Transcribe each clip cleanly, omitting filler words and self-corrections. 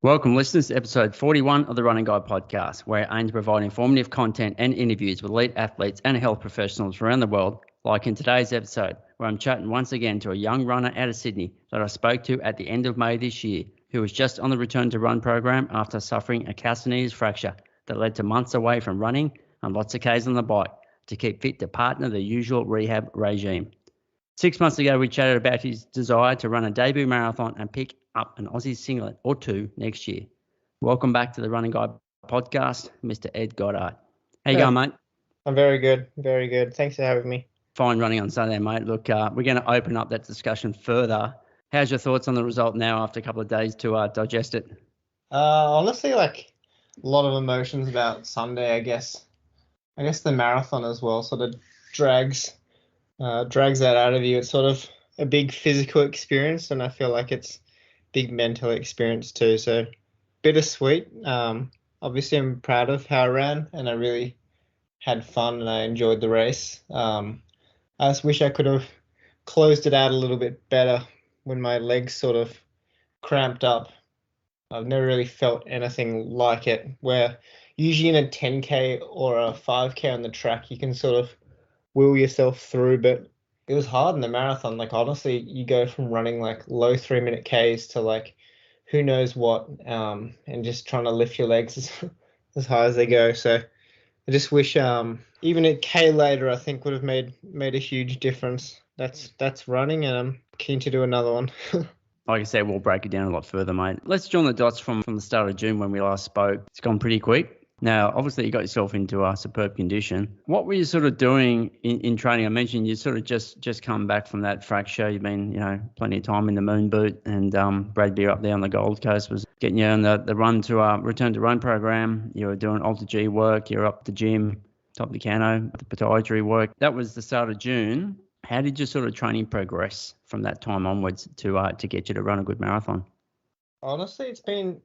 Welcome, listeners, to episode 41 of the Running Guide podcast, where I aim to provide informative content and interviews with elite athletes and health professionals around the world, like in today's episode, where I'm chatting once again to a young runner out of Sydney that I spoke to at the end of May this year, who was just on the return to run program after suffering a calcaneus fracture that led to months away from running and lots of Ks on the bike to keep fit to partner the usual rehab regime. 6 months ago, we chatted about his desire to run a debut marathon and pick up an Aussie singlet or two next year. Welcome back to the Running Guide podcast, Mr. Ed Goddard. How you going, mate? I'm very good, very good. Thanks for having me. Fine running on Sunday, mate. Look, we're going to open up that discussion further. How's your thoughts on the result now after a couple of days to digest it? Honestly, like a lot of emotions about Sunday, I guess. I guess the marathon as well sort of drags that out of you. It's sort of a big physical experience, and I feel like it's a big mental experience too. So bittersweet. Obviously, I'm proud of how I ran, and I really had fun, and I enjoyed the race. I just wish I could have closed it out a little bit better when my legs sort of cramped up. I've never really felt anything like it, where usually in a 10K or a 5K on the track, you can sort of will yourself through, but it was hard in the marathon. Like, honestly, you go from running like low 3-minute Ks to like who knows what, and just trying to lift your legs as high as they go. So I just wish even a K later, I think would have made a huge difference. That's running, and I'm keen to do another one. Like I said, we'll break it down a lot further, mate. Let's join the dots from the start of June when we last spoke. It's gone pretty quick. Now, obviously, you got yourself into a superb condition. What were you sort of doing in training? I mentioned you sort of just come back from that fracture. You've been, plenty of time in the moon boot, and Brad Beer up there on the Gold Coast was getting you on the run to return to run program. You were doing Alter G work. You're up the gym, top the cano, the podiatry work. That was the start of June. How did your sort of training progress from that time onwards to get you to run a good marathon? Honestly, it's been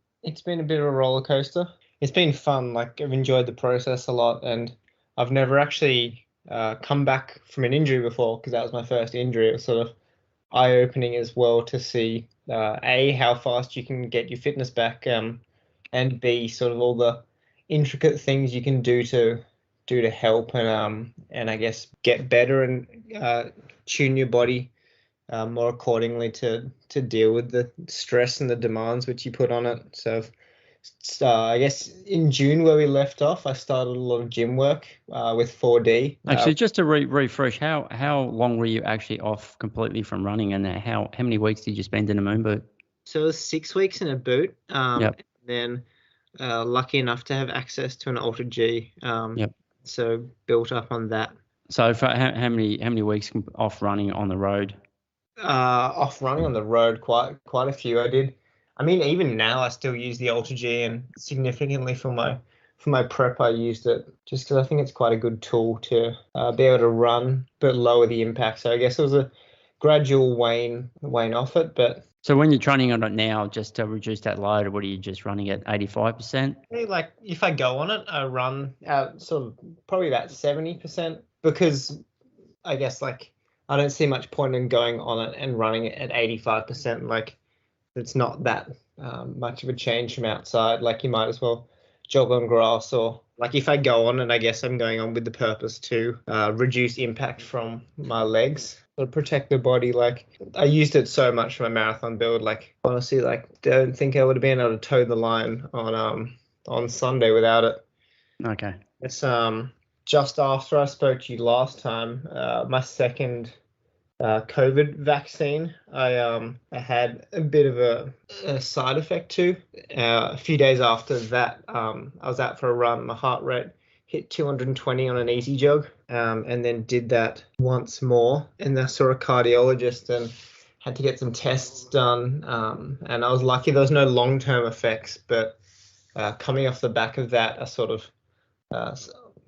a bit of a roller coaster. It's been fun. Like, I've enjoyed the process a lot, and I've never actually come back from an injury before, because that was my first injury. It was sort of eye-opening as well to see A, how fast you can get your fitness back, and B, sort of all the intricate things you can do to help and I guess get better and tune your body more accordingly to deal with the stress and the demands which you put on it. So I guess in June where we left off, I started a lot of gym work with 4D. Actually, just to refresh, how long were you actually off completely from running, and how many weeks did you spend in a moon boot? So it was 6 weeks in a boot. Yep. And then lucky enough to have access to an Alter G. Yep. So built up on that. So for how many weeks off running on the road? Off running on the road, quite a few. I did. I mean, even now I still use the Alter G, and significantly for my prep I used it just because I think it's quite a good tool to be able to run but lower the impact. So I guess it was a gradual wane off it. But so when you're training on it now, just to reduce that load, what are you just running at 85%? Like if I go on it, I run at sort of probably about 70%, because I guess like I don't see much point in going on it and running it at 85%. Like, it's not that much of a change from outside. Like, you might as well jog on grass, or like if I go on, and I guess I'm going on with the purpose to reduce impact from my legs or protect the body. Like, I used it so much for my marathon build. Like, honestly, like don't think I would have been able to toe the line on Sunday without it. Okay. It's just after I spoke to you last time, my second COVID vaccine, I had a bit of a side effect too. A few days after that, I was out for a run. My heart rate hit 220 on an easy jog, and then did that once more. And I saw a cardiologist and had to get some tests done. And I was lucky there was no long-term effects, but coming off the back of that, a sort of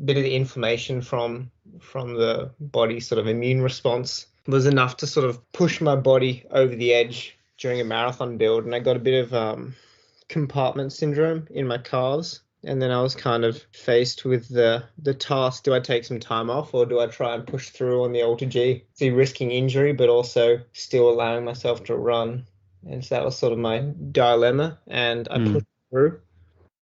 bit of the inflammation from the body's sort of immune response was enough to sort of push my body over the edge during a marathon build. And I got a bit of compartment syndrome in my calves. And then I was kind of faced with the task, do I take some time off, or do I try and push through on the Alter G? See, risking injury, but also still allowing myself to run and so that was sort of my dilemma, and I pushed through,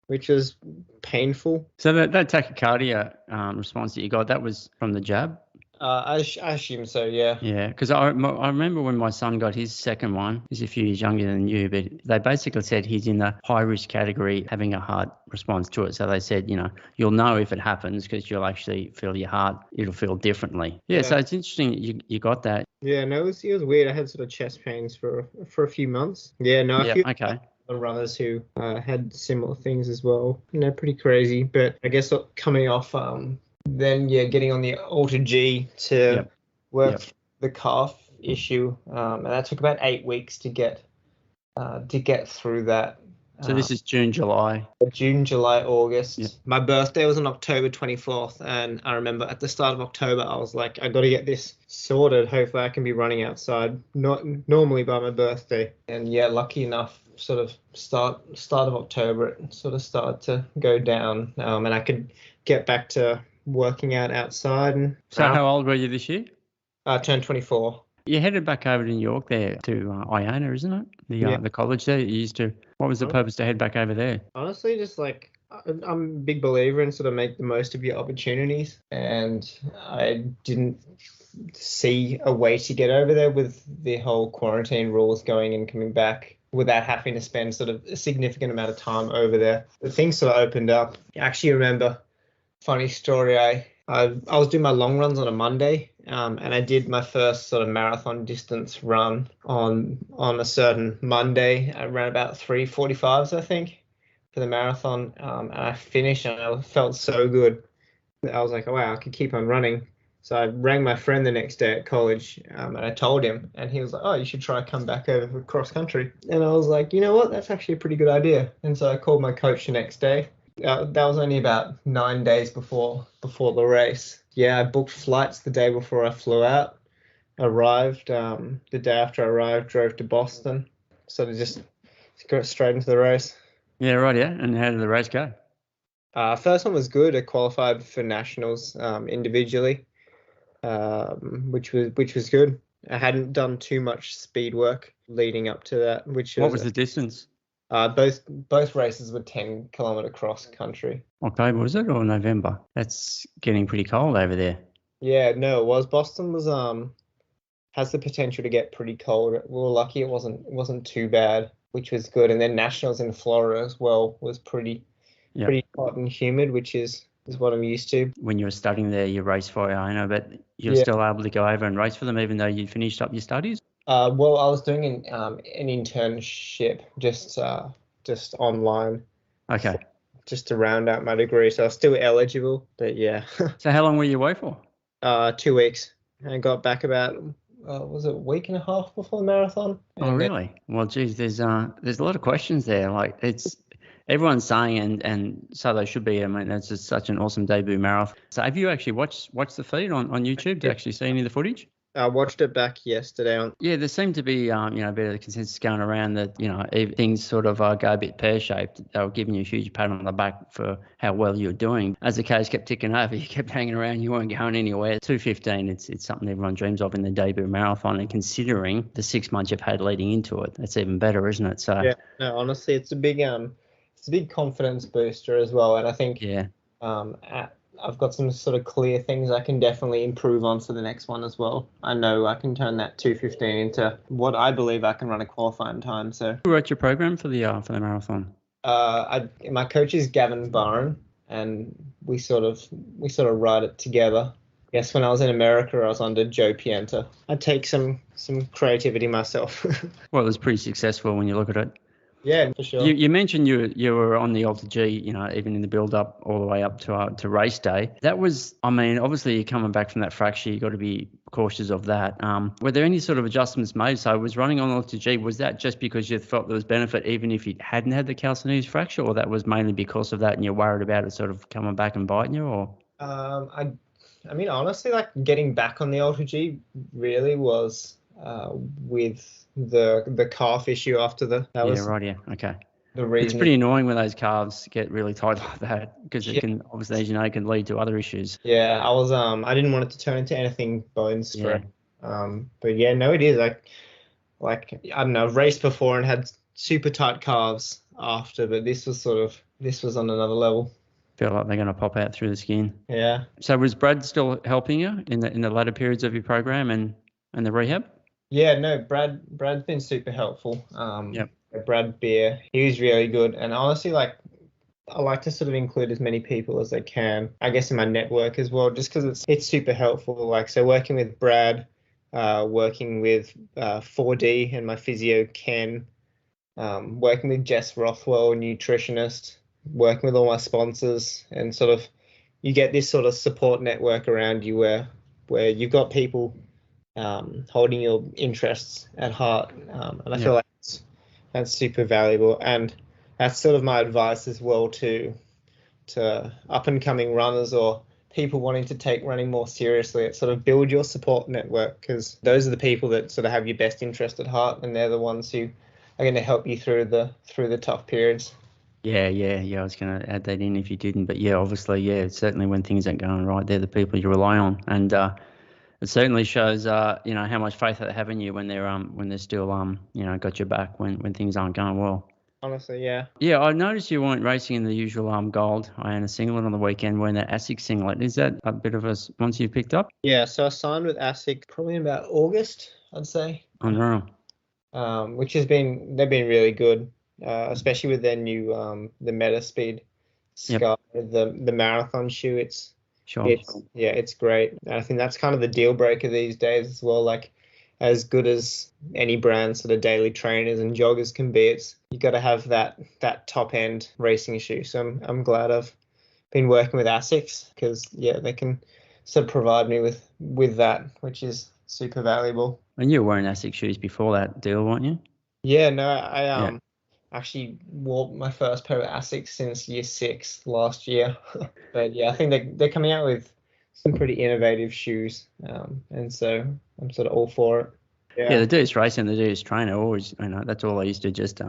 which was painful. So that tachycardia response that you got, that was from the jab? I assume so, yeah. Yeah, because I remember when my son got his second one, he's a few years younger than you, but they basically said he's in the high risk category having a heart response to it. So they said, you'll know if it happens because you'll actually feel your heart, it'll feel differently. Yeah, so it's interesting you got that. Yeah, no, it was weird. I had sort of chest pains for a few months. Yeah, no, I feel okay. Runners who had similar things as well. Pretty crazy. But I guess coming off then getting on the Alter G to work the calf issue, and that took about 8 weeks to get through that. So this is June, July. June, July, August. Yep. My birthday was on October 24th, and I remember at the start of October, I was like, I got to get this sorted. Hopefully I can be running outside, not normally by my birthday. And lucky enough, sort of start of October, it sort of started to go down, and I could get back to working out outside. So how old were you this year? I turned 24. You headed back over to New York there to IONA, isn't it? The college there you used to. What was the purpose to head back over there? Honestly, just like I'm a big believer in sort of make the most of your opportunities, and I didn't see a way to get over there with the whole quarantine rules going and coming back without having to spend sort of a significant amount of time over there. The things sort of opened up. I actually remember, funny story, I was doing my long runs on a Monday, and I did my first sort of marathon distance run on a certain Monday. I ran about 3:45s, I think, for the marathon, and I finished, and I felt so good. I was like, oh, wow, I could keep on running. So I rang my friend the next day at college, and I told him, and he was like, oh, you should try come back over for cross country. And I was like, you know what, that's actually a pretty good idea. And so I called my coach the next day. That was only about 9 days before the race. I booked flights the day before I flew out. Arrived the day after I arrived, drove to Boston. So to just got straight into the race. Yeah, right. Yeah, and how did the race go? First one was good. I qualified for nationals individually, which was good. I hadn't done too much speed work leading up to that. What was the distance? Both races were 10-kilometer cross country. October, was it, or November? That's getting pretty cold over there. Yeah, no, it was. Boston was has the potential to get pretty cold. We were lucky it wasn't too bad, which was good. And then nationals in Florida as well was pretty hot and humid, which is what I'm used to. When you were studying there, you raced for IONA, but you're still able to go over and race for them even though you finished up your studies? Well, I was doing an internship just online. Okay. Just to round out my degree, so I was still eligible, but yeah. So how long were you away for? 2 weeks. And I got back about was it a week and a half before the marathon? Oh, really? Well, geez, there's a lot of questions there. Like it's everyone's saying, and so they should be. I mean, it's just such an awesome debut marathon. So have you actually watched the feed on YouTube to actually see any of the footage? I watched it back yesterday. There seemed to be, a bit of the consensus going around that, if things sort of go a bit pear-shaped, they were giving you a huge pat on the back for how well you were doing. As the case kept ticking over, you kept hanging around, you weren't going anywhere. 2:15, it's something everyone dreams of in the debut marathon, and considering the 6 months you've had leading into it, that's even better, isn't it? So no, honestly, it's a big confidence booster as well, and I think I've got some sort of clear things I can definitely improve on for the next one as well. I know I can turn that 2:15 into what I believe I can run a qualifying time. So who wrote your program for the marathon? My coach is Gavin Barron, and we sort of write it together. Yes, when I was in America, I was under Joe Pienta. I take some creativity myself. Well, it was pretty successful when you look at it. Yeah, for sure. You mentioned you were on the Alter G, even in the build-up all the way up to race day. That was, I mean, obviously you're coming back from that fracture, you've got to be cautious of that. Were there any sort of adjustments made? So was running on Alter G, was that just because you felt there was benefit even if you hadn't had the calcaneus fracture, or that was mainly because of that and you're worried about it sort of coming back and biting you? Or I mean, honestly, like getting back on the Alter G really was with the calf issue after the okay. The reason it's pretty annoying when those calves get really tight like that, because it can obviously, as you know, it can lead to other issues. Yeah, I was I didn't want it to turn into anything bone spread. But yeah, no, it is like like, I don't know, I've raced before and had super tight calves after, but this was on another level. Feel like they're going to pop out through the skin. Yeah. So was Brad still helping you in the latter periods of your program and the rehab? Yeah, no, Brad's been super helpful. Yep. Brad Beer, he was really good. And honestly, like, I like to sort of include as many people as I can, I guess, in my network as well, just because it's super helpful. Like, so working with Brad, working with 4D and my physio Ken, working with Jess Rothwell, nutritionist, working with all my sponsors, and sort of you get this sort of support network around you where you've got people holding your interests at heart, and I feel like that's super valuable. And that's sort of my advice as well to up and coming runners or people wanting to take running more seriously. It's sort of build your support network, because those are the people that sort of have your best interest at heart, and they're the ones who are going to help you through the tough periods. Yeah. I was going to add that in if you didn't, but yeah, obviously, yeah, certainly when things aren't going right, they're the people you rely on, and it certainly shows, how much faith they have in you when they're still, got your back when things aren't going well. Honestly, yeah. Yeah, I noticed you weren't racing in the usual gold IONA singlet on the weekend, wearing that Asics singlet. Is that a bit of a sponsor you picked up? Yeah, so I signed with Asics probably in about August, I'd say. Unreal. Which they've been really good, especially with their new the Meta Speed Sky, the marathon shoe. It's great. And I think that's kind of the deal breaker these days as well. Like, as good as any brand sort of daily trainers and joggers can be, you got to have that top end racing shoe. So I'm glad I've been working with Asics, because they can sort of provide me with that, which is super valuable. And you were wearing Asics shoes before that deal, weren't you? Yeah, no, I actually wore my first pair of Asics since year 6 last year. But yeah, I think they're coming out with some pretty innovative shoes, and so I'm sort of all for it. Yeah, the dude's racing, the dude's trainer, always, that's all I used to just,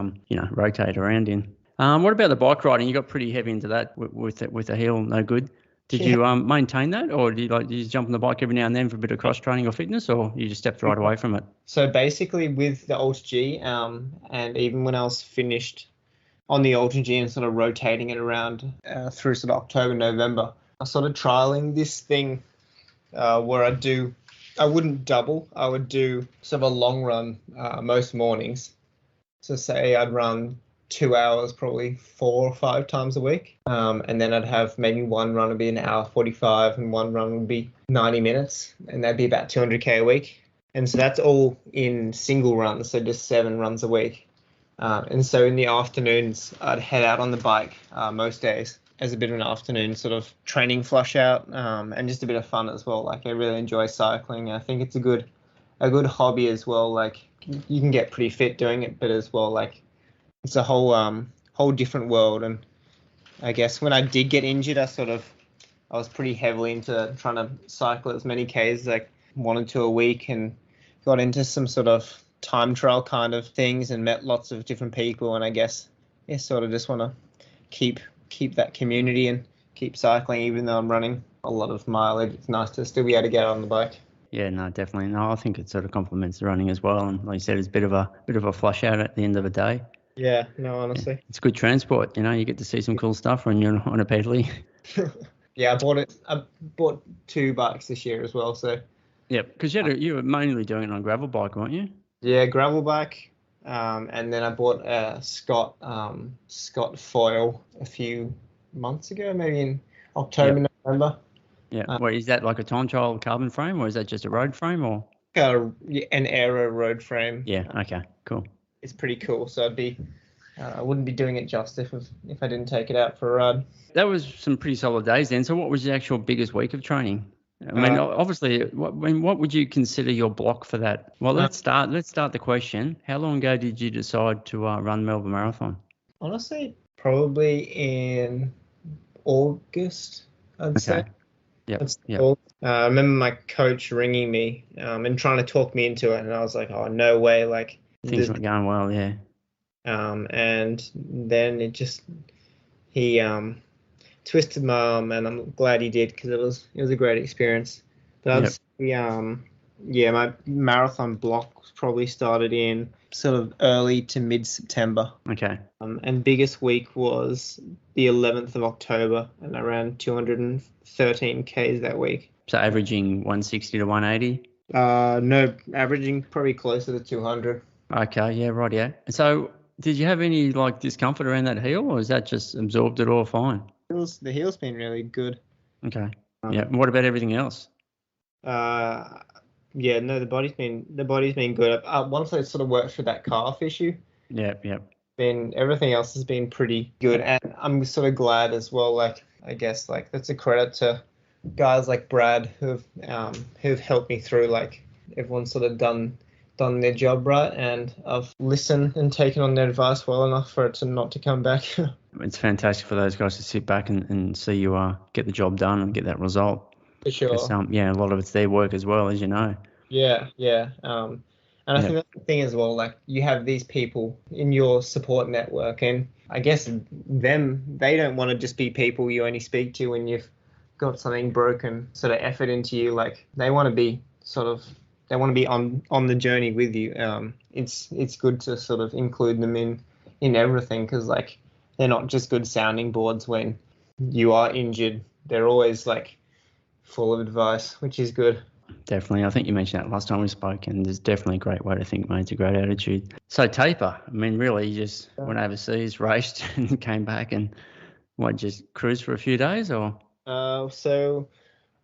rotate around in. What about the bike riding? You got pretty heavy into that with the heel, no good. Did you maintain that, or did you jump on the bike every now and then for a bit of cross training or fitness, or you just stepped right away from it? So basically, with the Ultra G, and even when I was finished on the Ultra G and sort of rotating it around through sort of October, November, I started trialing this thing where I wouldn't double, I would do sort of a long run most mornings. So say I'd run 2 hours probably 4 or 5 times a week, and then I'd have maybe one run would be an hour 45 and one run would be 90 minutes, and that'd be about 200k a week. And so that's all in single runs, so just 7 runs a week. And so in the afternoons I'd head out on the bike most days as a bit of an afternoon sort of training flush out, and just a bit of fun as well. Like, I really enjoy cycling. I think it's a good hobby as well. Like, you can get pretty fit doing it, but as well, like, it's a whole different world. And I guess when I did get injured, I was pretty heavily into trying to cycle as many Ks as I wanted to a week, and got into some sort of time trial kind of things and met lots of different people. And I guess sort of just want to keep that community and keep cycling, even though I'm running a lot of mileage. It's nice to still be able to get on the bike. Yeah, no, definitely. No, I think it sort of complements the running as well. And like you said, it's a bit of a flush out at the end of the day. Yeah, no, honestly. Yeah, it's good transport. You get to see some cool stuff when you're on a pedally. Yeah, I bought 2 bikes this year as well. So. Yeah, because you were mainly doing it on a gravel bike, weren't you? Yeah, gravel bike. And then I bought a Scott foil a few months ago, maybe in October, November. Yeah. Wait, is that like a time trial carbon frame, or is that just a road frame, or? An aero road frame. Yeah. Okay. Cool. It's pretty cool. So I wouldn't be doing it justice if I didn't take it out for a ride. That was some pretty solid days then. So what was the actual biggest week of training? I mean, obviously, what would you consider your block for that? Well, let's start the question. How long ago did you decide to run Melbourne Marathon? Honestly, probably in August, I'd say. Yep. I remember my coach ringing me and trying to talk me into it, and I was like, "Oh, no way!" Like, things weren't going well, yeah. And then he twisted my arm, and I'm glad he did, because it was a great experience. But I'd say Yeah, my marathon block probably started in sort of early to mid-September. Okay. And biggest week was the 11th of October, and I ran 213 Ks that week. So averaging 160 to 180? No, averaging probably closer to 200. Okay, yeah, right, yeah. So did you have any like discomfort around that heel, or is that just absorbed it all fine? The heel's been really good. Okay. Yeah. What about everything else? Yeah, no, the body's been good. Once I sort of worked through that calf issue, Yep, yep. then everything else has been pretty good, and I'm sort of glad as well. Like, I guess like that's a credit to guys like Brad who've helped me through. Like, everyone's sort of done their job right, and I've listened and taken on their advice well enough for it to not to come back. It's fantastic for those guys to sit back and see you get the job done and get that result. For sure. Because, yeah, a lot of it's their work as well, as you know. Yeah. And I think that's the thing as well. Like, you have these people in your support network, and I guess they don't want to just be people you only speak to when you've got something broken, sort of effort into you. Like, they want to be on the journey with you. It's good to sort of include them in everything, because like they're not just good sounding boards when you are injured. They're always like full of advice, which is good. Definitely. I think you mentioned that last time we spoke, and there's definitely a great way to think, mate. It's a great attitude. So taper, I mean, really, you just went overseas, raced, and came back and just cruise for a few days, or? So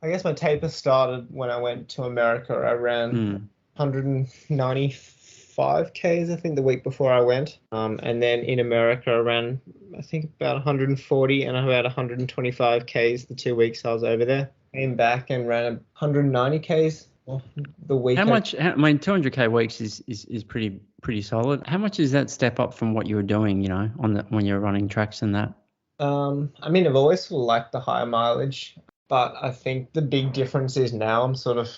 I guess my taper started when I went to America. I ran 195 Ks, I think, the week before I went. And then in America, I ran, I think, about 140 and about 125 Ks the 2 weeks I was over there. Came back and ran 190 Ks the week. How much? I mean, 200K weeks is pretty solid. How much is that step up from what you were doing, you know, when you were running tracks and that? I mean, I've always liked the higher mileage, but I think the big difference is now I'm sort of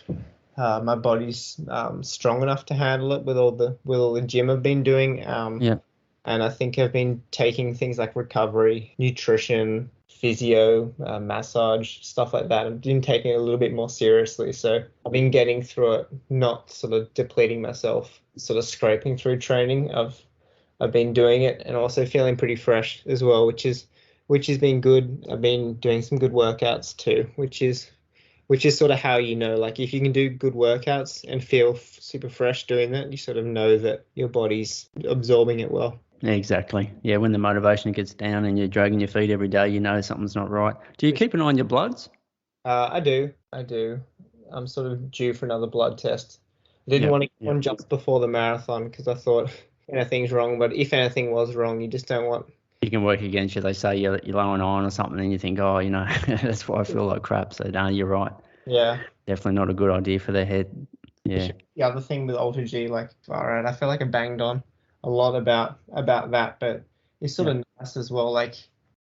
my body's strong enough to handle it with all the gym I've been doing. Yeah. And I think I've been taking things like recovery, nutrition, physio, massage, stuff like that. I've been taking it a little bit more seriously. So I've been getting through it, not sort of depleting myself, sort of scraping through training. I've been doing it and also feeling pretty fresh as well, which has been good. I've been doing some good workouts too, which is sort of how you know, like, if you can do good workouts and feel super fresh doing that, you sort of know that your body's absorbing it well. Yeah, exactly. Yeah, when the motivation gets down and you're dragging your feet every day, you know something's not right. Do you keep an eye on your bloods? I do. I'm sort of due for another blood test. I didn't want to get one just before the marathon because I thought anything's wrong, but if anything was wrong, you just don't want. You can work against you. They say you're low on iron or something, and you think, oh, you know, that's why I feel like crap. So, no, you're right. Yeah. Definitely not a good idea for their head. Yeah. The other thing with Ultra G, like, all right, I feel like I banged on a lot about that, but it's sort of nice as well, like,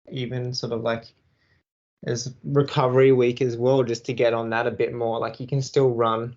even sort of like as recovery week as well, just to get on that a bit more. Like, you can still run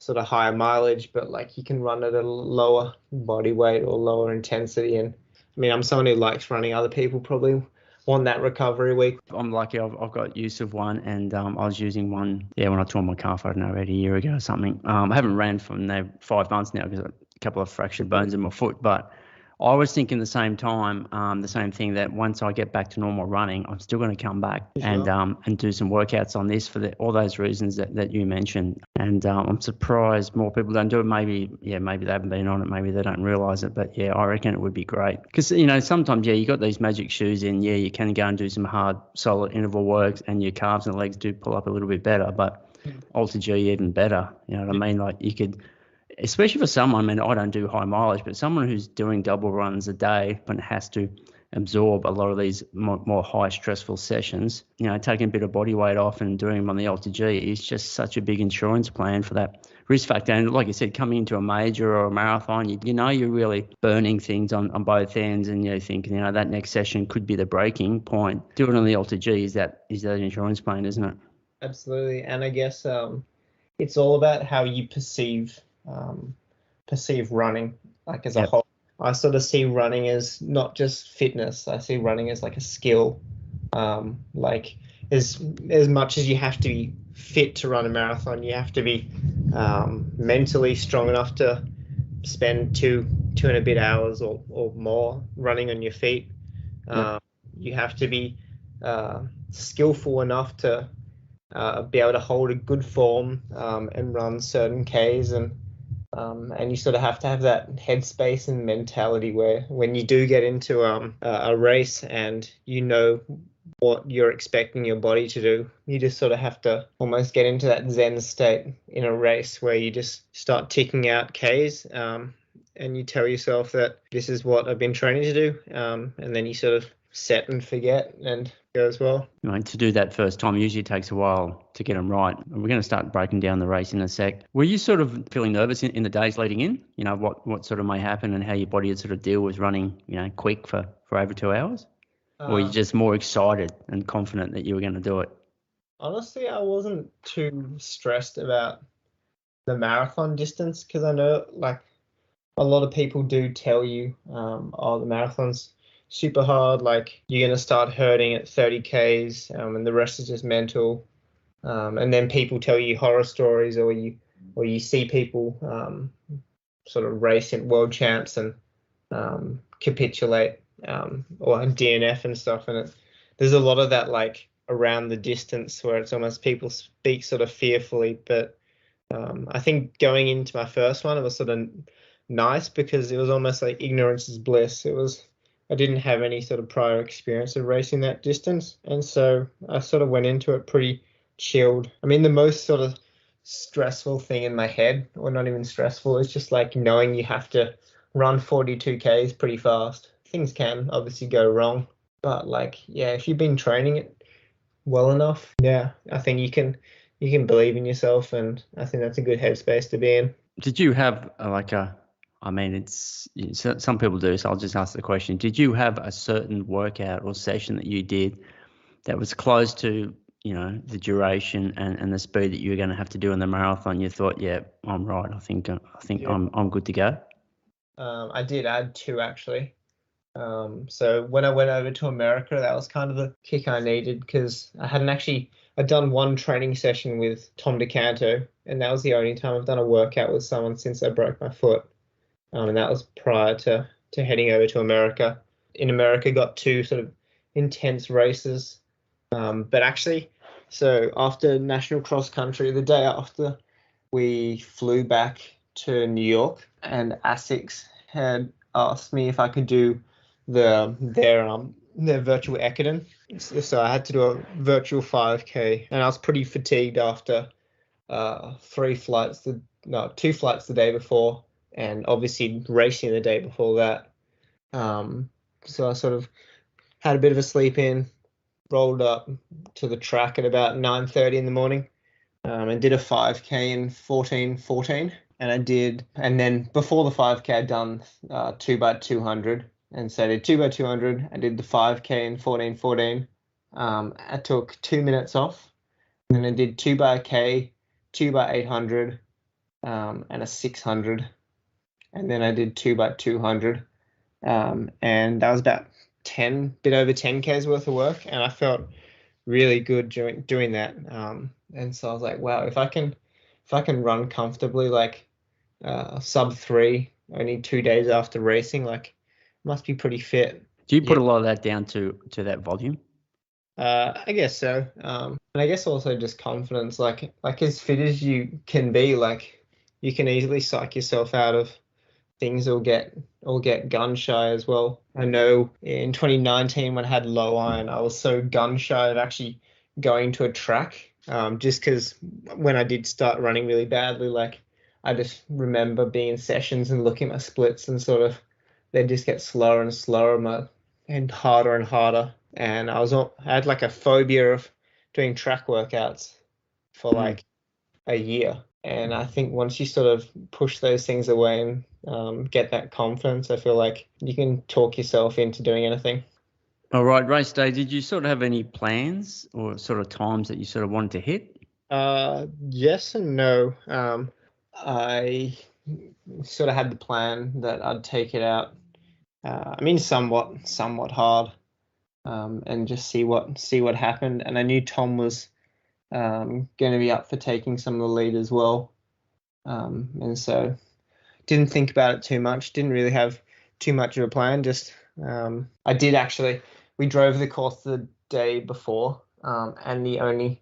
sort of higher mileage, but like you can run at a lower body weight or lower intensity. And I mean, I'm someone who likes running. Other people probably want that recovery week. I'm lucky. I've got use of one, and I was using one. Yeah, when I tore my calf, I don't know, about a year ago or something. I haven't ran for 5 months now because a couple of fractured bones in my foot. But I was thinking the same time, the same thing, that once I get back to normal running, I'm still going to come back and do some workouts on this for all those reasons that you mentioned. And I'm surprised more people don't do it. Maybe they haven't been on it. Maybe they don't realise it. But yeah, I reckon it would be great because, you know, sometimes, you got these magic shoes in. Yeah, you can go and do some hard, solid interval works and your calves and legs do pull up a little bit better. But Ultra G even better. You know what I mean? Like, you could, especially for someone, I mean, I don't do high mileage, but someone who's doing double runs a day and has to absorb a lot of these more high stressful sessions, you know, taking a bit of body weight off and doing them on the Ultra G is just such a big insurance plan for that risk factor. And like you said, coming into a major or a marathon, you know you're really burning things on both ends, and you think, you know, that next session could be the breaking point. Doing it on the Ultra G is that insurance plan, isn't it? Absolutely. And I guess it's all about how you perceive running, like, as a whole. I sort of see running as not just fitness. I see running as like a skill. Like, as much as you have to be fit to run a marathon, you have to be mentally strong enough to spend two and a bit hours or more running on your feet. You have to be skillful enough to be able to hold a good form and run certain Ks, and you sort of have to have that headspace and mentality where when you do get into a race and you know what you're expecting your body to do, you just sort of have to almost get into that Zen state in a race where you just start ticking out Ks, and you tell yourself that this is what I've been training to do, and then you sort of set and forget and go as well. To do that first time usually takes a while to get them right. We're going to start breaking down the race in a sec. Were you sort of feeling nervous in the days leading in? What sort of may happen and how your body would sort of deal with running, quick for over 2 hours? Or were you just more excited and confident that you were going to do it? Honestly, I wasn't too stressed about the marathon distance, because I know like a lot of people do tell you, the marathon's super hard, like you're going to start hurting at 30 Ks, and the rest is just mental. And then people tell you horror stories, or you see people sort of race in world champs and capitulate, or DNF and stuff. And there's a lot of that like around the distance where it's almost people speak sort of fearfully. But I think going into my first one, it was sort of nice because it was almost like ignorance is bliss. I didn't have any sort of prior experience of racing that distance, and so I sort of went into it pretty chilled. I mean, the most sort of stressful thing in my head, or not even stressful, is just like knowing you have to run 42 Ks pretty fast. Things can obviously go wrong, but like, yeah, if you've been training it well enough, yeah, I think you can believe in yourself, and I think that's a good headspace to be in. Did you have some people do, so I'll just ask the question. Did you have a certain workout or session that you did that was close to, the duration and the speed that you were going to have to do in the marathon? You thought, yeah, I'm right. I think yeah. I'm good to go. I did. I had two actually. So when I went over to America, that was kind of the kick I needed, because I'd done one training session with Tom DeCanto, and that was the only time I've done a workout with someone since I broke my foot. And that was prior to heading over to America. In America, got two sort of intense races. But actually, so after National Cross Country, the day after, we flew back to New York, and Asics had asked me if I could do their virtual Ekiden. So I had to do a virtual 5K, and I was pretty fatigued after two flights the day before, and obviously racing the day before that. So I sort of had a bit of a sleep in, rolled up to the track at about 9:30 in the morning, and did a 5K in 14:14. And then before the 5K, I'd done 2x200. And so I did 2x200. I did the 5K in 14:14. I took 2 minutes off. And then I did 2x1K, 2x800, and a 600. And then I did 2x200. And that was about bit over 10 Ks worth of work. And I felt really good doing that. And so I was like, wow, if I can run comfortably, like sub 3, only 2 days after racing, like must be pretty fit. Do you put a lot of that down to that volume? I guess so. And I guess also just confidence, like as fit as you can be, like you can easily psych yourself out of things or get gun shy as well. I know in 2019 when I had low iron, I was so gun shy of actually going to a track, just because when I did start running really badly, like I just remember being in sessions and looking at my splits and sort of they just get slower and slower and harder and harder. And I had like a phobia of doing track workouts for like a year. And I think once you sort of push those things away and get that confidence, I feel like you can talk yourself into doing anything. All right, race day, did you sort of have any plans or sort of times that you sort of wanted to hit? Yes and no. I sort of had the plan that I'd take it out. I mean, somewhat hard. and just see what happened. And I knew Tom was going to be up for taking some of the lead as well, and so didn't think about it too much. Didn't really have too much of a plan. Just I did actually. We drove the course the day before, and the only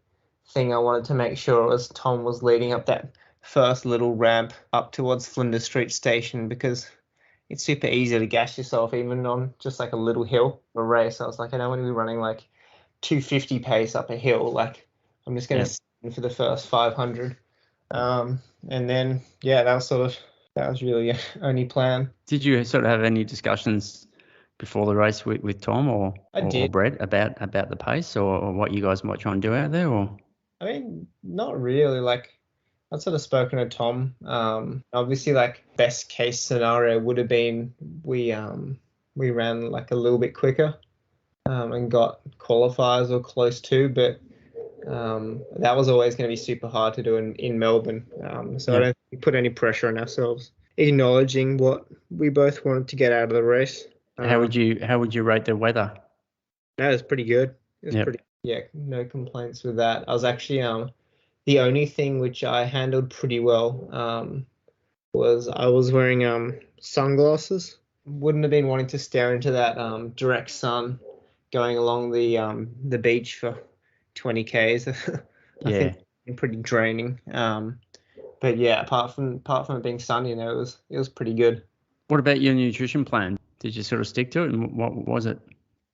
thing I wanted to make sure was Tom was leading up that first little ramp up towards Flinders Street Station, because it's super easy to gas yourself even on just like a little hill or race. I was like, I don't want to be running like 250 pace up a hill. Like I'm just going to sit for the first 500. And then, yeah, that was really the only plan. Did you sort of have any discussions before the race with Tom or Brett about the pace or what you guys might try and do out there? Or I mean, not really. Like I'd sort of spoken to Tom. Obviously, like best case scenario would have been we ran like a little bit quicker and got qualifiers or close to, but that was always going to be super hard to do in Melbourne. So I don't put any pressure on ourselves, acknowledging what we both wanted to get out of the race. How would you rate the weather? No, it was pretty good. It was no complaints with that. I was actually the only thing which I handled pretty well was I was wearing sunglasses. Wouldn't have been wanting to stare into that direct sun going along the beach for 20 Ks. I think it's pretty draining. But yeah, apart from it being sunny, it was pretty good. What about your nutrition plan? Did you sort of stick to it, and what was it?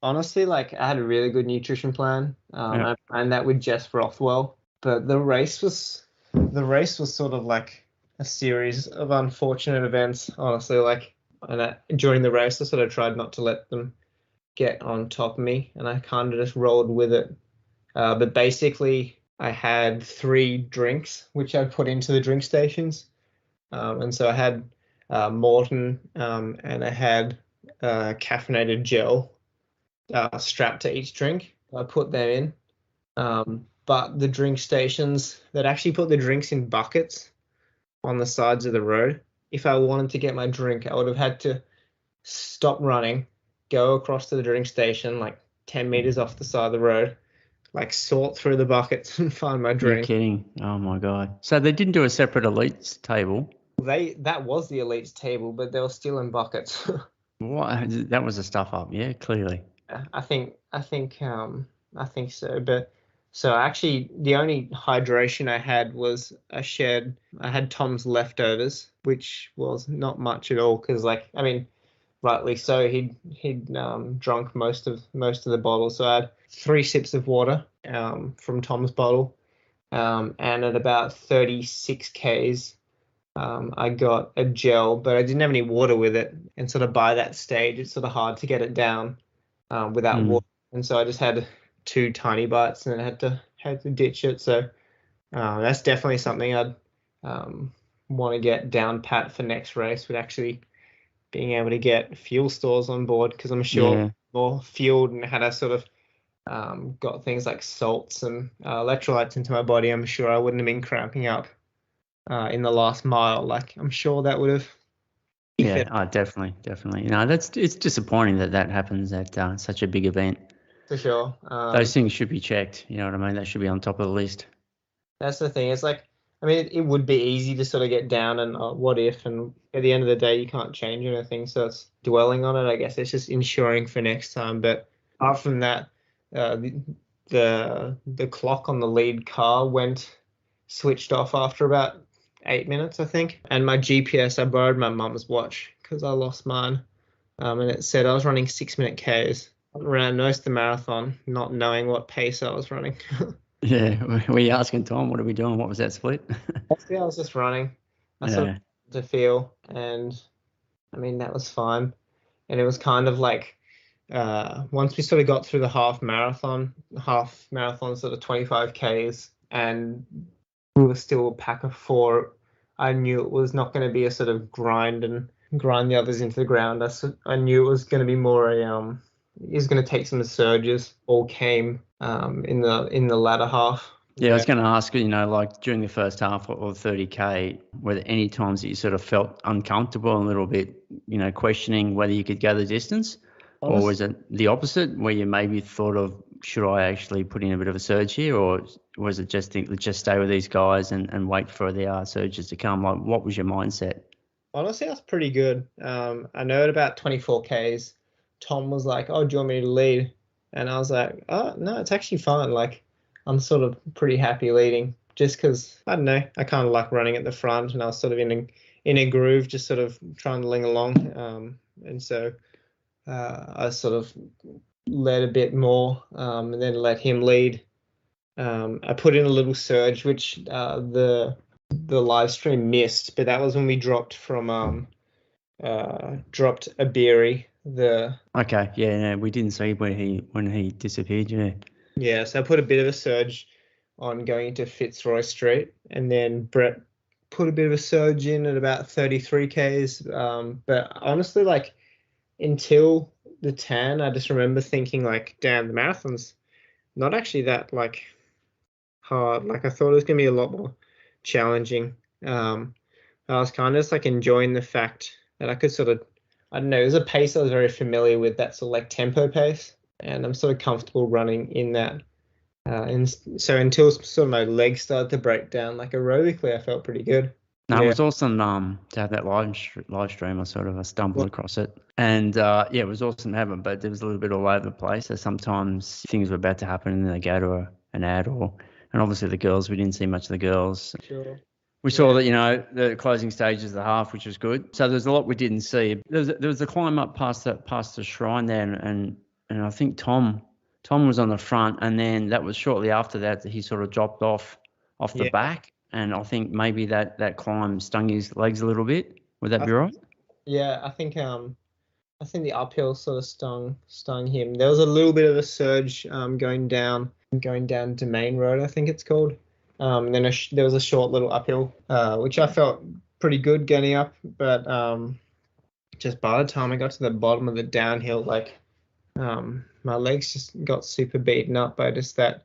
Honestly, like I had a really good nutrition plan. I planned that with Jess Rothwell, but the race was sort of like a series of unfortunate events. Honestly, like during the race, I sort of tried not to let them get on top of me, and I kind of just rolled with it. But basically, I had 3 drinks which I put into the drink stations, and so I had Morton and I had caffeinated gel strapped to each drink. I put them in, but the drink stations that actually put the drinks in buckets on the sides of the road. If I wanted to get my drink, I would have had to stop running, go across to the drink station like 10 meters off the side of the road, like sort through the buckets and find my drink. You're kidding. Oh my God. So they didn't do a separate elites table. That was the elites table, but they were still in buckets. What? That was a stuff up. Yeah, clearly. I think so. But so actually the only hydration I had was I had Tom's leftovers, which was not much at all, because rightly so, he'd drunk most of the bottle. So I had 3 sips of water from Tom's bottle, and at about 36 Ks I got a gel, but I didn't have any water with it, and sort of by that stage it's sort of hard to get it down without water, and so I just had 2 tiny bites and then had to ditch it. So that's definitely something I'd want to get down pat for next race, with actually being able to get fuel stores on board, because I'm sure more fueled and had I sort of got things like salts and electrolytes into my body, I'm sure I wouldn't have been cramping up in the last mile. Like I'm sure that would have. Definitely. It's disappointing that happens at such a big event. For sure. Those things should be checked. You know what I mean? That should be on top of the list. That's the thing. It's like, I mean, it would be easy to sort of get down and what if, and at the end of the day, you can't change anything. So it's dwelling on it. I guess it's just ensuring for next time. But apart from that, the clock on the lead car switched off after about 8 minutes, I think. And my GPS, I borrowed my mum's watch because I lost mine. And it said I was running 6-minute Ks. I ran most of the marathon, not knowing what pace I was running. Yeah, were you asking Tom, what are we doing? What was that split? I was just running. I sort of to feel, and I mean, that was fine. And it was kind of like, once we sort of got through the half marathon sort of 25 Ks, and we were still a pack of 4, I knew it was not going to be a sort of grind the others into the ground. I knew it was going to be more it was going to take some surges. All came in the latter half. Yeah, I was going to ask, like during the first half or 30K, were there any times that you sort of felt uncomfortable and a little bit, questioning whether you could go the distance? Or was it the opposite, where you maybe thought of, should I actually put in a bit of a surge here, or was it just stay with these guys and wait for the surges to come? Like, what was your mindset? Honestly, that's pretty good. I know at about 24 Ks, Tom was like, "Oh, do you want me to lead?" And I was like, "Oh, no, it's actually fine. Like, I'm sort of pretty happy leading, just because I don't know, I kind of like running at the front, and I was sort of in a groove, just sort of trying to ling along. And so I sort of led a bit more, and then let him lead. I put in a little surge, which the live stream missed, but that was when we dropped from dropped Abiri. Okay, yeah, we didn't see when he disappeared. Yeah, so I put a bit of a surge on going into Fitzroy Street, and then Brett put a bit of a surge in at about 33 Ks. But honestly, like, until the 10, I just remember thinking, like, damn, the marathon's not actually that, like, hard. Like, I thought it was gonna be a lot more challenging. I was kind of just like enjoying the fact that I could sort of, I don't know, it was a pace I was very familiar with, that sort of like tempo pace, and I'm sort of comfortable running in that. And so until sort of my legs started to break down, like aerobically, I felt pretty good. No, It was awesome to have that live stream. I stumbled across it, and it was awesome to have it. But there was a little bit all over the place. So sometimes things were about to happen, and then they go to an ad, and obviously the girls. We didn't see much of the girls. Sure. We saw that, the closing stages of the half, which was good. So there's a lot we didn't see. There was a climb up past the shrine there, and I think Tom was on the front, and then that was shortly after that he sort of dropped off the back, and I think maybe that climb stung his legs a little bit. Would that be right? Yeah, I think the uphill sort of stung him. There was a little bit of a surge going down Domain Road, I think it's called. Then there was a short little uphill, which I felt pretty good getting up, but just by the time I got to the bottom of the downhill, like my legs just got super beaten up by just that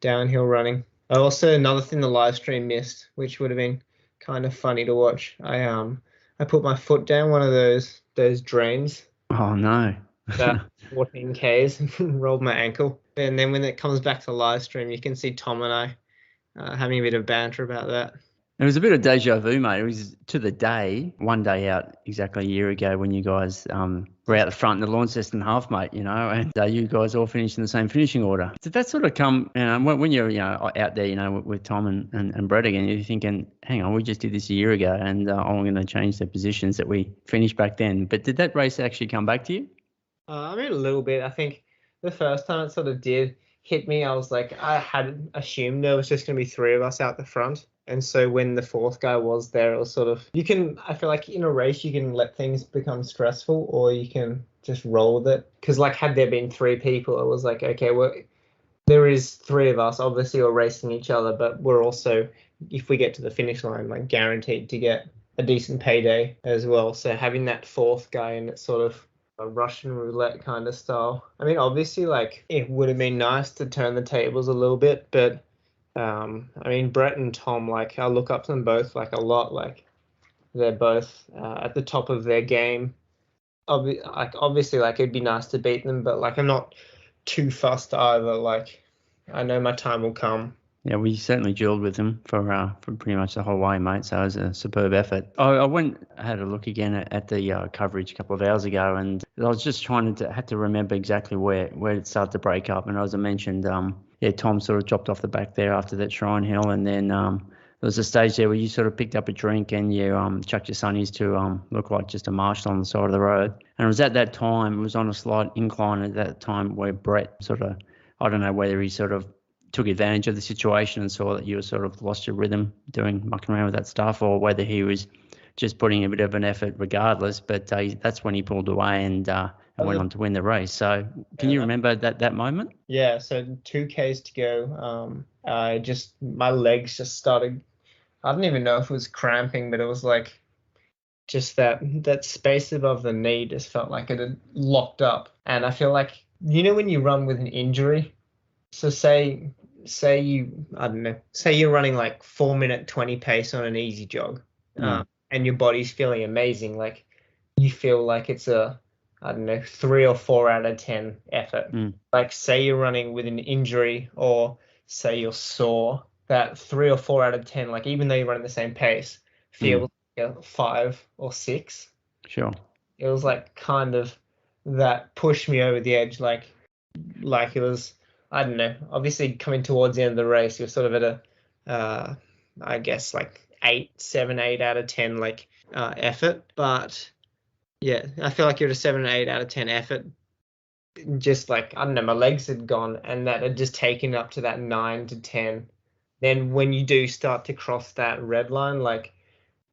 downhill running. Also, another thing the live stream missed, which would have been kind of funny to watch. I put my foot down one of those drains. Oh no. That 14 Ks and rolled my ankle. And then when it comes back to live stream, you can see Tom and I having a bit of banter about that. It was a bit of deja vu, mate. It was to the day, one day out exactly a year ago, when you guys were out the front in the Launceston half, mate, and you guys all finished in the same finishing order. Did that sort of come, when you're, out there, with Tom and Brett again, you're thinking, hang on, we just did this a year ago, and I'm going to change the positions that we finished back then. But did that race actually come back to you? I mean, a little bit. I think the first time it sort of did hit me, I was like, I had assumed there was just going to be three of us out the front. And so when the fourth guy was there, it was sort of, I feel like in a race, you can let things become stressful, or you can just roll with it. Because like, had there been three people, it was like, okay, well, there is three of us, obviously we're racing each other, but we're also, if we get to the finish line, like guaranteed to get a decent payday as well. So having that fourth guy, and it's sort of a Russian roulette kind of style. I mean, obviously, like, it would have been nice to turn the tables a little bit, but I mean, Brett and Tom, like, I look up to them both like a lot. Like, they're both at the top of their game. Obviously, like, it'd be nice to beat them, but like, I'm not too fussed either. Like, I know my time will come. Yeah, we certainly duelled with them for pretty much the whole way, mate. So it was a superb effort. I had a look again at the coverage a couple of hours ago, and I was just had to remember exactly where it started to break up. And as I mentioned, Tom sort of dropped off the back there after that Shrine Hill, and then there was a stage there where you sort of picked up a drink and you chucked your sunnies to look like just a marshal on the side of the road. And it was at that time, it was on a slight incline at that time, where Brett sort of, I don't know whether he sort of took advantage of the situation and saw that you sort of lost your rhythm mucking around with that stuff, or whether he was just putting a bit of an effort regardless. But that's when he pulled away and went on to win the race. So can you remember that moment? Yeah, so 2 Ks to go. My legs just started, I don't even know if it was cramping, but it was like just that space above the knee just felt like it had locked up. And I feel like, when you run with an injury, so say you're running like 4-minute 20 pace on an easy jog, and your body's feeling amazing. Like, you feel like it's a I don't know, 3 or 4 out of 10 effort. Like say you're running with an injury or say you're sore, that 3 or 4 out of 10, like even though you're running the same pace, feels like a 5 or 6. Sure. It was like kind of that pushed me over the edge. Like it was, I don't know, obviously coming towards the end of the race, you're sort of at a, I guess like 7, 8 out of 10, like effort. But yeah, I feel like you're at a 7 or 8 out of 10 effort. Just like, I don't know, my legs had gone and that had just taken up to that 9 to 10. Then when you do start to cross that red line, like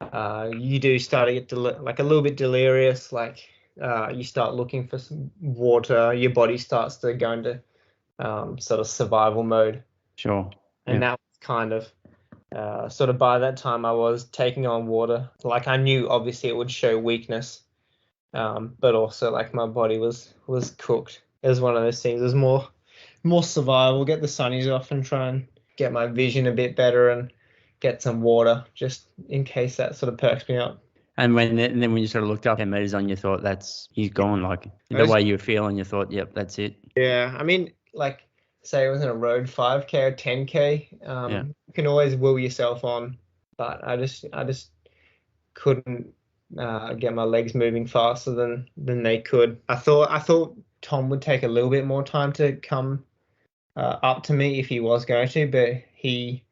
you do start to get like a little bit delirious, like you start looking for some water, your body starts to go into sort of survival mode. Sure. And that was kind of sort of by that time I was taking on water. Like I knew obviously it would show weakness, but also like my body was cooked. It was one of those things. It was more survival, get the sunnies off and try and get my vision a bit better and get some water just in case that sort of perks me up. And then when you sort of looked up 10 meters on, you thought he's gone. Like the way you were feeling, you thought, yep, that's it. Yeah, I mean, like say it was in a road 5K or 10K, you can always will yourself on, but I just couldn't get my legs moving faster than they could. I thought Tom would take a little bit more time to come up to me if he was going to, but he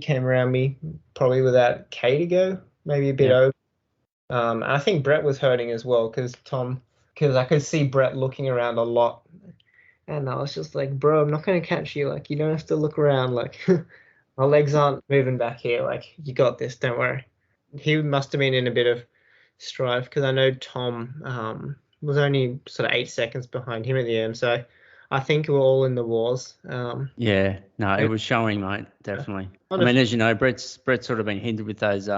came around me probably with about K to go, maybe a bit over. And I think Brett was hurting as well because I could see Brett looking around a lot. And I was just like, bro, I'm not going to catch you. Like, you don't have to look around. Like, my legs aren't moving back here. Like, you got this. Don't worry. He must have been in a bit of strife because I know Tom was only sort of 8 seconds behind him at the end. So I think we're all in the wars. It was showing, mate, definitely. I mean, as you know, Brett's sort of been hindered with those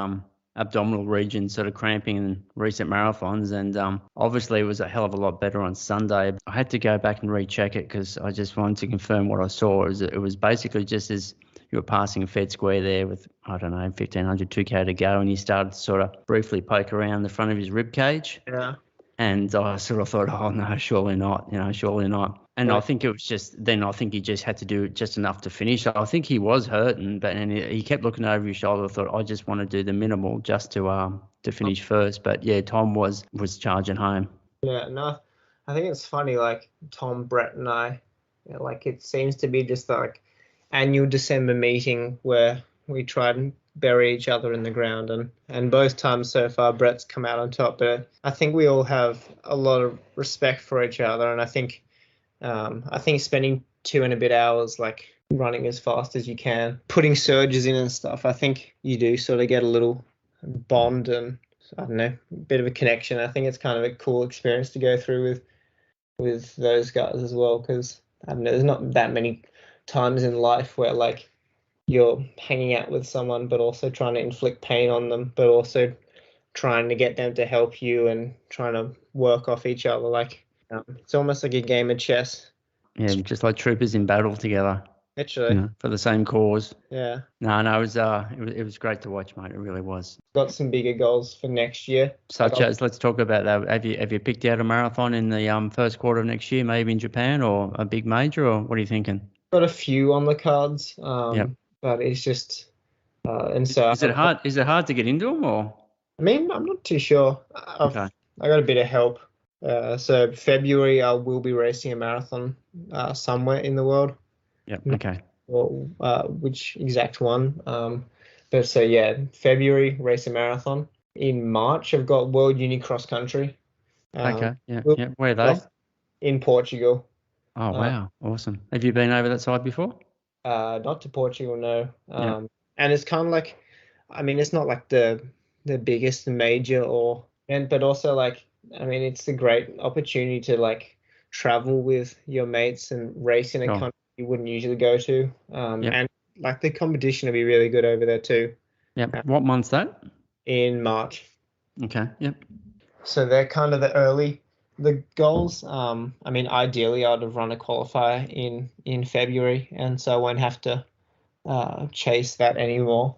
abdominal regions sort of cramping in recent marathons, and obviously it was a hell of a lot better on Sunday. I had to go back and recheck it because I just wanted to confirm what I saw. It was basically just as you were passing a Fed square there with, I don't know, 1,500, 2K to go, and he started to sort of briefly poke around the front of his rib cage. Yeah. And I sort of thought, oh no, surely not, surely not. And I think it was I think he just had to do just enough to finish. I think he was hurting, and he kept looking over his shoulder. I thought, I just want to do the minimal just to finish first. But yeah, Tom was charging home. Yeah, no, I think it's funny, like Tom, Brett and I, like it seems to be just like annual December meeting where we try and bury each other in the ground, and both times so far Brett's come out on top. But I think we all have a lot of respect for each other, and I think spending 2 and a bit hours like running as fast as you can, putting surges in and stuff, I think you do sort of get a little bond and I don't know, a bit of a connection. I think it's kind of a cool experience to go through with those guys as well, because I don't know, there's not that many times in life where like you're hanging out with someone but also trying to inflict pain on them, but also trying to get them to help you and trying to work off each other. Like it's almost like a game of chess. Yeah, just like troopers in battle together. Literally. For the same cause. Yeah. No, it was great to watch, mate. It really was. Got some bigger goals for next year. Such as, let's talk about that. Have you picked out a marathon in the first quarter of next year, maybe in Japan or a big major, or what are you thinking? Got a few on the cards. But it's just and so is it hard? Is it hard to get into them, or? I mean, I'm not too sure. I got a bit of help. So February I will be racing a marathon somewhere in the world. Yeah. Okay. Or which exact one? But so yeah, February race a marathon. In March I've got World Uni Cross Country. Okay. Yeah. Where are they? In Portugal. Oh wow, awesome. Have you been over that side before? Not to Portugal, no. And it's kind of like, I mean, it's not like the biggest major but also like, I mean, it's a great opportunity to like travel with your mates and race in a country you wouldn't usually go to. And like the competition will be really good over there too. Yeah. What month's that? In March. Okay. Yep. So they're kind of the goals. I mean, ideally I'd have run a qualifier in February, and so I won't have to chase that anymore.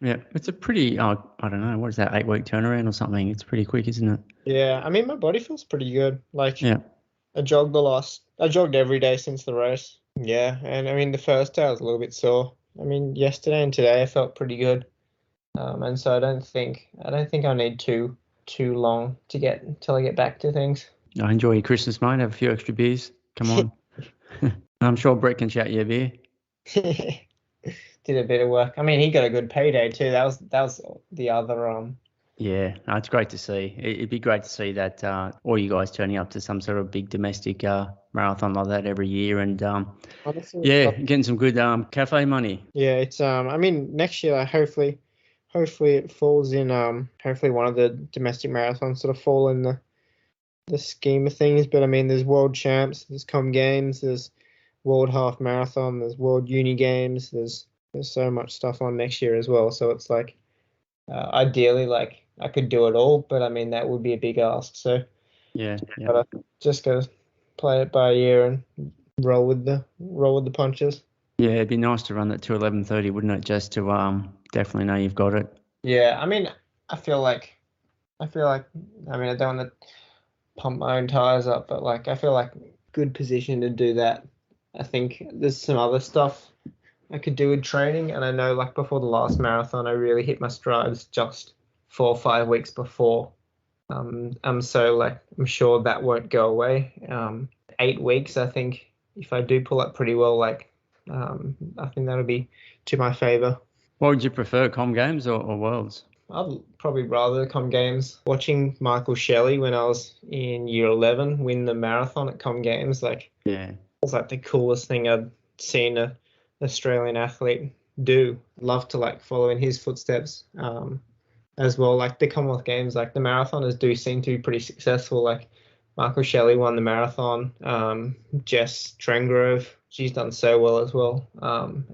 Yeah, it's a pretty, I don't know, what is that, 8-week turnaround or something? It's pretty quick, isn't it? Yeah, I mean, my body feels pretty good. Like, Yeah. I jogged every day since the race. Yeah, and I mean, the first day I was a little bit sore. I mean, yesterday and today I felt pretty good. And so I don't think I need too long to get until I get back to things. I enjoy your Christmas, mate. Have a few extra beers. Come on. I'm sure Brett can chat you a beer. Did a bit of work. I mean, he got a good payday too. That was the other Yeah, no, it's great to see. It'd be great to see that all you guys turning up to some sort of big domestic marathon like that every year, and honestly. yeah, getting some good cafe money. Yeah, it's I mean, next year hopefully it falls in hopefully one of the domestic marathons sort of fall in the scheme of things. But I mean, there's world champs, there's com games, there's world half marathon, there's world uni games, there's so much stuff on next year as well. So it's like ideally, like I could do it all, but I mean that would be a big ask. So Yeah. just gotta play it by ear and roll with the punches. Yeah, it'd be nice to run that to 11:30, wouldn't it? Just to definitely know you've got it. Yeah, I mean, I feel like I mean, I don't want to pump my own tires up, but like I feel like good position to do that. I think there's some other stuff I could do with training, and I know like before the last marathon, I really hit my strides just 4 or 5 weeks before. So like I'm sure that won't go away. 8 weeks, I think if I do pull up pretty well, like I think that'll be to my favor. What would you prefer, Com Games or Worlds? I'd probably rather Com Games. Watching Michael Shelley when I was in year 11 win the marathon at Com Games, like Yeah. it was like the coolest thing I'd seen a Australian athlete do. Love to like follow in his footsteps. As well, like the Commonwealth Games, like the marathoners do seem to be pretty successful. Like Michael Shelley won the marathon. Jess Trengrove, she's done so well as well.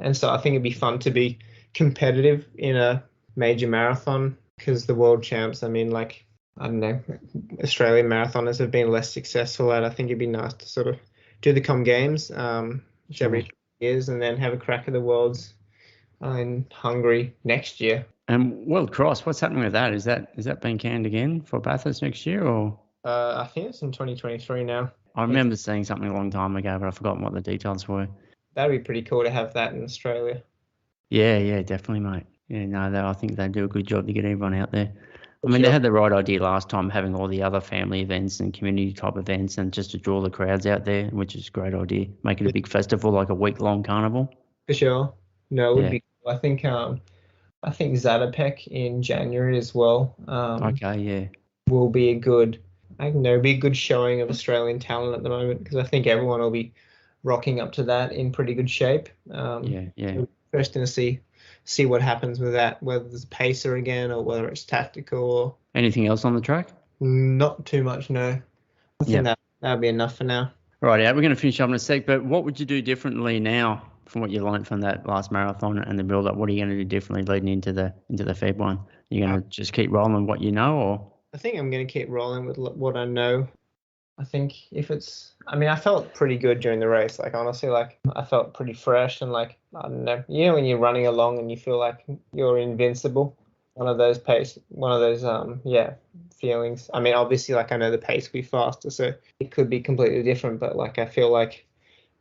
And so I think it'd be fun to be competitive in a major marathon because the world champs, I mean, like, I don't know, Australian marathoners have been less successful at. I think it'd be nice to sort of do the Com Games, which every 2 years, and then have a crack at the Worlds in Hungary next year. And World Cross, what's happening with that? Is that being canned again for Bathurst next year, or? I think it's in 2023 now. I remember seeing something a long time ago, but I've forgotten what the details were. That'd be pretty cool to have that in Australia. Yeah, definitely, mate. Yeah, no, I think they do a good job to get everyone out there. I mean, they had the right idea last time, having all the other family events and community type events, and just to draw the crowds out there, which is a great idea. Make it a big festival, like a week-long carnival. For sure. No, it would be cool. I think Zatopek in January as well. Okay, yeah. Will be a good, I don't know, be a good showing of Australian talent at the moment because I think everyone will be rocking up to that in pretty good shape. Yeah. Interesting to see what happens with that, whether there's a pacer again or whether it's tactical or Anything else on the track? not too much. No, I think that'll be enough for now. Right, we're going to finish up in a sec, but what would you do differently now from what you learned from that last marathon and the build-up? What are you going to do differently leading into the Feb one? Are you going to just keep rolling what you know, or? I think I'm going to keep rolling with what I know. I think I felt pretty good during the race. Like, honestly, like I felt pretty fresh and like, I don't know, when you're running along and you feel like you're invincible. One of those feelings. I mean, obviously, like I know the pace will be faster, so it could be completely different. But like, I feel like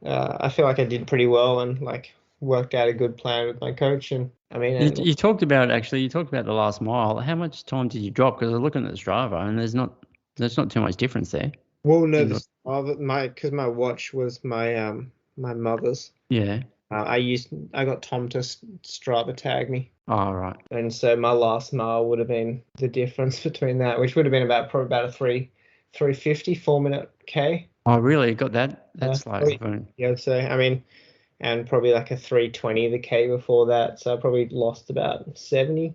I did pretty well and like worked out a good plan with my coach. And I mean, you talked about the last mile. How much time did you drop? Because I was looking at the Strava and there's not too much difference there. Well, no, because my watch was my mother's. Yeah. I got Tom to Strava tag me. Oh, right. And so my last mile would have been the difference between that, which would have been probably about a 350 4-minute K. Oh, really? Got that slow? Yeah, I'd say. I mean, and probably like a 320 the K before that. So I probably lost about 70,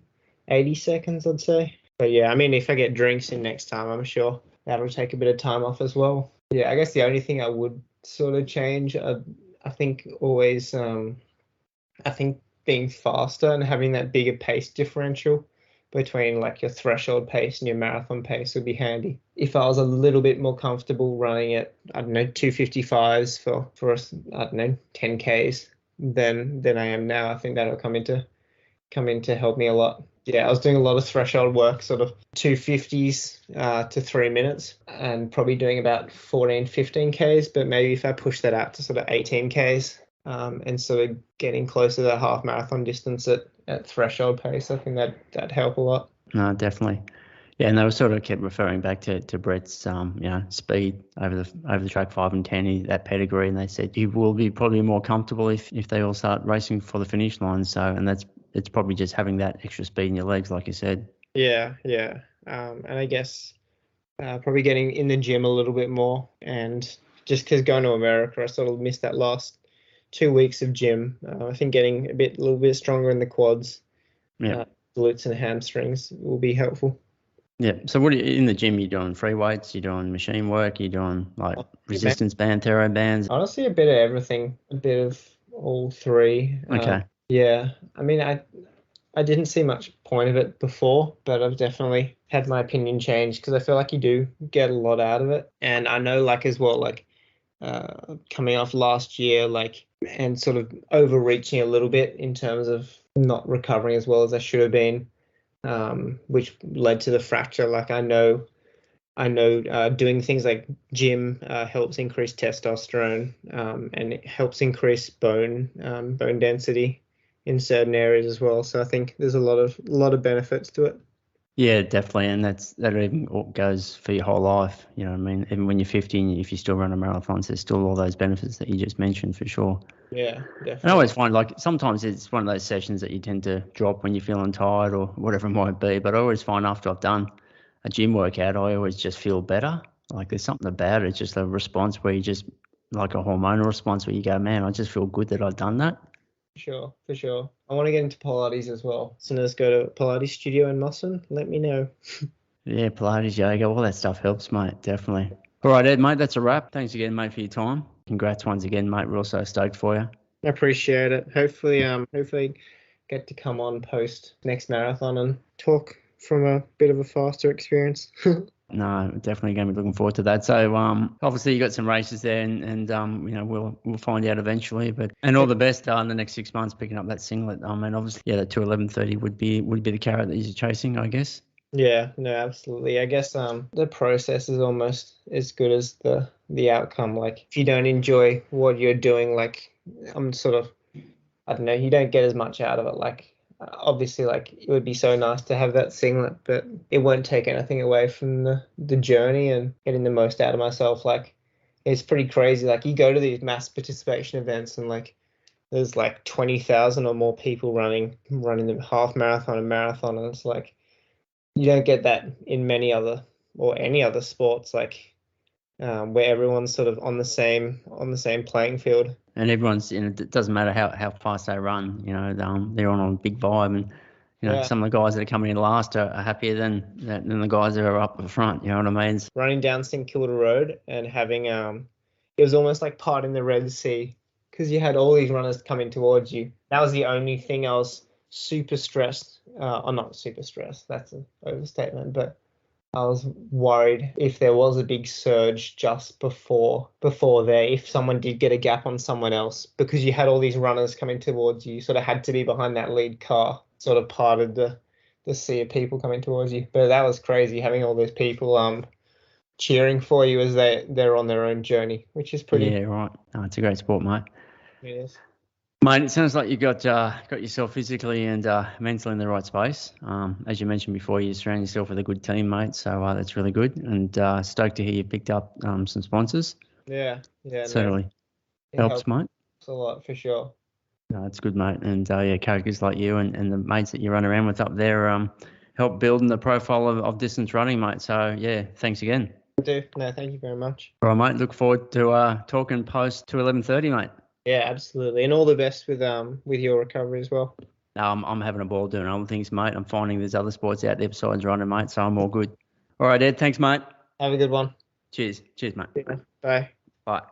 80 seconds, I'd say. But yeah, I mean, if I get drinks in next time, I'm sure that'll take a bit of time off as well. Yeah, I guess the only thing I would sort of change, I think always, I think being faster and having that bigger pace differential between like your threshold pace and your marathon pace would be handy. If I was a little bit more comfortable running at, I don't know, 255s for I don't know, 10Ks than I am now, I think that'll come into come in to help me a lot. Yeah, I was doing a lot of threshold work, sort of 250s to 3 minutes, and probably doing about 14, 15 Ks, but maybe if I push that out to sort of 18 Ks, and sort of getting closer to that half marathon distance at threshold pace, I think that'd help a lot. No, definitely. Yeah, and they were sort of kept referring back to Brett's speed over the track 5 and 10, that pedigree, and they said he will be probably more comfortable if they all start racing for the finish line. So, and it's probably just having that extra speed in your legs, like you said. Yeah. And I guess probably getting in the gym a little bit more, and just because going to America, I sort of missed that last 2 weeks of gym. I think getting a little bit stronger in the quads, glutes and hamstrings will be helpful. Yeah. So what in the gym? You're doing free weights, you're doing machine work, you're doing like resistance band, thero bands? Honestly, a bit of everything, a bit of all three. Okay. Yeah. I mean, I didn't see much point of it before, but I've definitely had my opinion changed because I feel like you do get a lot out of it. And I know like as well, like coming off last year, like, and sort of overreaching a little bit in terms of not recovering as well as I should have been, which led to the fracture. Like I know doing things like gym helps increase testosterone, and it helps increase bone density in certain areas as well. So I think there's a lot of benefits to it. Yeah, definitely, and that even goes for your whole life. You know what I mean? Even when you're 50 and if you still run a marathon, there's still all those benefits that you just mentioned for sure. Yeah, definitely. And I always find like sometimes it's one of those sessions that you tend to drop when you're feeling tired or whatever it might be. But I always find after I've done a gym workout, I always just feel better. Like there's something about it. It's just a response where you just like a hormonal response where you go, man, I just feel good that I've done that. For sure. I want to get into Pilates as well. As soon as go to Pilates studio in Mosson, let me know. Yeah, Pilates, yoga, all that stuff helps, mate. Definitely. All right, Ed, mate, that's a wrap. Thanks again, mate, for your time. Congrats once again, mate. We're also stoked for you. I appreciate it. Hopefully get to come on post next marathon and talk from a bit of a faster experience. No, definitely going to be looking forward to that. So, obviously you got some races there, and we'll find out eventually. And all the best in the next 6 months picking up that singlet. And obviously, yeah, that 2:11:30 would be the carrot that you're chasing, I guess. Yeah, no, absolutely. I guess the process is almost as good as the outcome. Like if you don't enjoy what you're doing, like I'm sort of, I don't know, you don't get as much out of it. Like obviously, like it would be so nice to have that singlet, but it won't take anything away from the journey and getting the most out of myself. Like it's pretty crazy. Like you go to these mass participation events and like there's like 20,000 or more people running the half marathon and marathon, and it's like you don't get that in many other or any other sports, like where everyone's sort of on the same playing field. And everyone's, it doesn't matter how fast they run, they're on a big vibe, and some of the guys that are coming in last are happier than the guys that are up the front. You know what I mean? Running down St Kilda Road and having it was almost like parting the Red Sea because you had all these runners coming towards you. That was the only thing I was super stressed. Or not super stressed. That's an overstatement, but I was worried if there was a big surge just before there, if someone did get a gap on someone else, because you had all these runners coming towards you. You sort of had to be behind that lead car, sort of parted the sea of people coming towards you. But that was crazy, having all those people cheering for you as they're on their own journey, which is pretty. Yeah, right. Oh, it's a great sport, mate. It is. Mate, it sounds like you got yourself physically and mentally in the right space. As you mentioned before, you surround yourself with a good team, mate. So that's really good. And stoked to hear you picked up some sponsors. Yeah. Certainly helps, mate. It's a lot for sure. No, that's good, mate. And characters like you and the mates that you run around with up there help building the profile of distance running, mate. So yeah, thanks again. I do. No, thank you very much. All right, mate. Look forward to talking post to 11:30, mate. Yeah, absolutely. And all the best with your recovery as well. I'm having a ball doing other things, mate. I'm finding there's other sports out there besides running, mate. So I'm all good. All right, Ed. Thanks, mate. Have a good one. Cheers, mate. Bye. Bye.